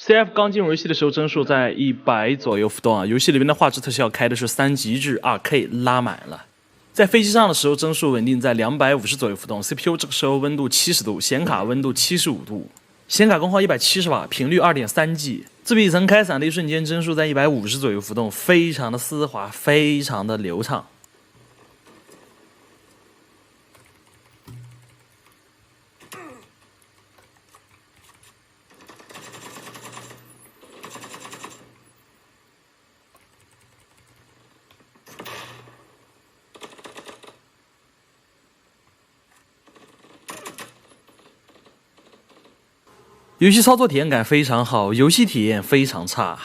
CF 刚进入游戏的时候，帧数在100左右浮动啊。游戏里面的画质特效开的是3极致 2K 拉满了。在飞机上的时候，帧数稳定在250左右浮动。CPU 这个时候温度70度，显卡温度75度，显卡功耗170瓦，频率2.3G。自闭层开伞的一瞬间，帧数在150左右浮动，非常的丝滑，非常的流畅。游戏操作体验感非常好，游戏体验非常差。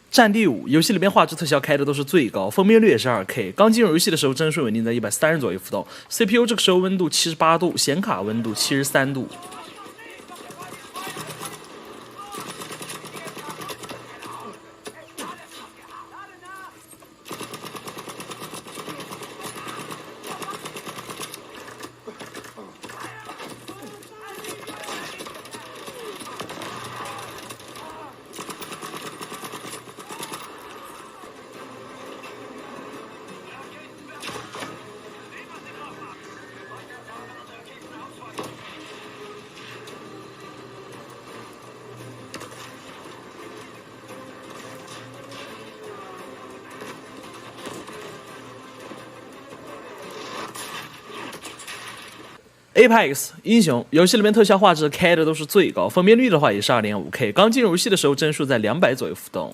战地5游戏里边画质特效开的都是最高，分辨率也是2K。刚进入游戏的时候，帧数稳定在130左右浮动。CPU 这个时候温度78度，显卡温度73度。Apex 英雄游戏里面特效画质开的都是最高，分辨率的话也是2.5K。刚进入游戏的时候，帧数在200左右浮动。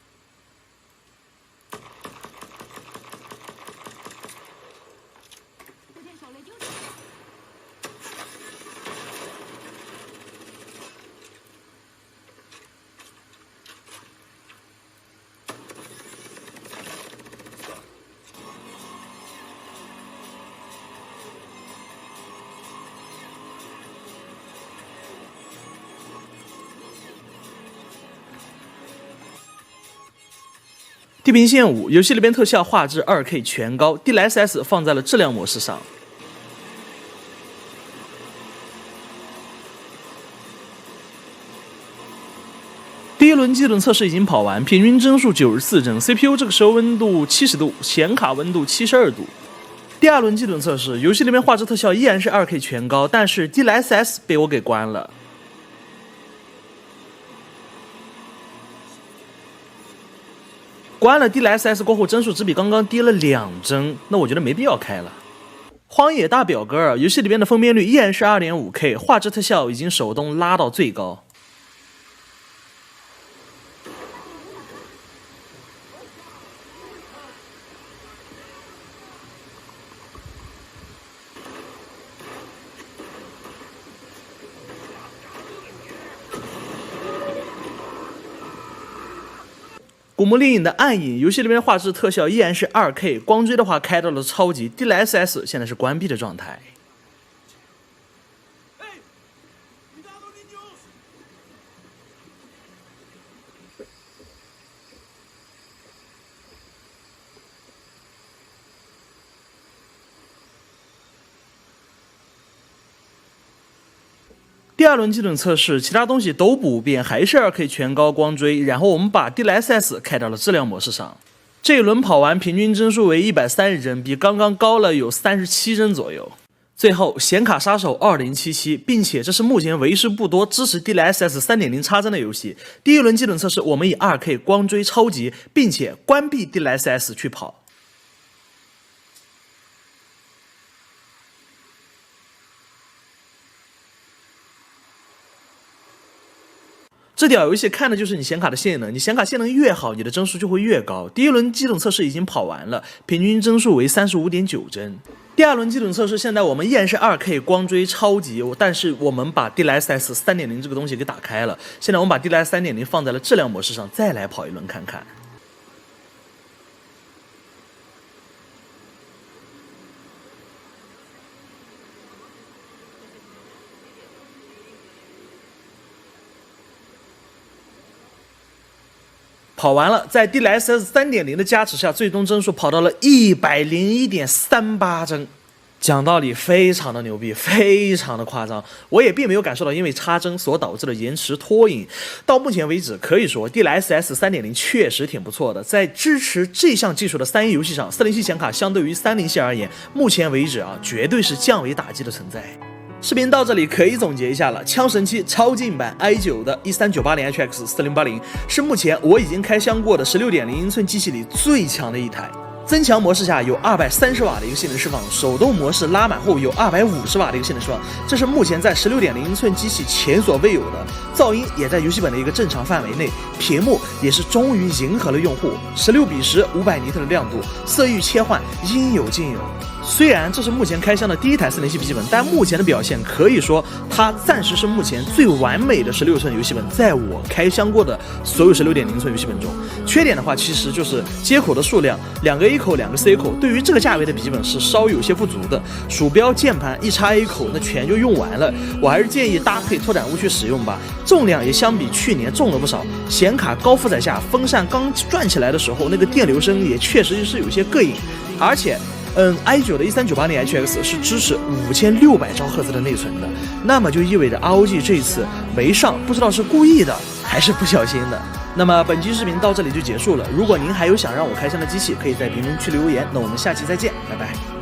地平线5游戏里边特效画质2K 全高 ，DLSS 放在了质量模式上。第一轮基准测试已经跑完，平均帧数94帧 ，CPU 这个时候温度70度，显卡温度72度。第二轮基准测试，游戏里面画质特效依然是2K 全高，但是 DLSS 被我给关了。关了 DLSS 过后，帧数只比刚刚低了2帧，那我觉得没必要开了。荒野大表哥游戏里边的分辨率依然是2.5K， 画质特效已经手动拉到最高。古墓丽影的暗影游戏里面的画质特效依然是2K， 光追的话开到了超级 ，DLSS 现在是关闭的状态。第二轮基准测试，其他东西都不变，还是2K 全高光追。然后我们把 DLSS 开到了质量模式上。这一轮跑完，平均帧数为130帧，比刚刚高了有37帧左右。最后，显卡杀手2077，并且这是目前为数不多支持 DLSS 3.0 插帧的游戏。第一轮基准测试，我们以2K 光追超级，并且关闭 DLSS 去跑。这屌游戏看的就是你显卡的性能，你显卡性能越好，你的帧数就会越高。第一轮基准测试已经跑完了，平均帧数为35.9帧。第二轮基准测试，现在我们依然是2K 光追超级，但是我们把 DLSS 3.0 这个东西给打开了。现在我们把 DLSS 3.0 放在了质量模式上，再来跑一轮看看。跑完了，在 DLSS 3.0 的加持下，最终帧数跑到了101.38帧，讲道理非常的牛逼，非常的夸张，我也并没有感受到因为插帧所导致的延迟拖影。到目前为止，可以说 DLSS 3.0 确实挺不错的，在支持这项技术的3A 游戏上，407显卡相对于307系而言，目前为止绝对是降维打击的存在。视频到这里可以总结一下了，枪神7超近版 i9 的 13980HX 4080是目前我已经开箱过的 16.0 英寸机器里最强的一台。增强模式下有230瓦的一个性能释放，手动模式拉满后有250瓦的一个性能释放，这是目前在 16.0 英寸机器前所未有的。噪音也在游戏本的一个正常范围内，屏幕也是终于迎合了用户16:10，500尼特的亮度，色域切换应有尽有。虽然这是目前开箱的第一台407笔记本，但目前的表现可以说它暂时是目前最完美的16寸游戏本，在我开箱过的所有16.0寸游戏本中。缺点的话其实就是接口的数量，2个 A 口2个 C 口，对于这个价位的笔记本是稍有些不足的。鼠标键盘一插 A 口那全就用完了，我还是建议搭配拓展坞去使用吧。重量也相比去年重了不少，显卡高负载下风扇刚转起来的时候，那个电流声也确实是有些膈应。而且i9 的 13980HX 是支持5600兆赫兹的内存的，那么就意味着 ROG 这一次没上，不知道是故意的还是不小心的。那么本期视频到这里就结束了，如果您还有想让我开箱的机器，可以在评论区留言，那我们下期再见，拜拜。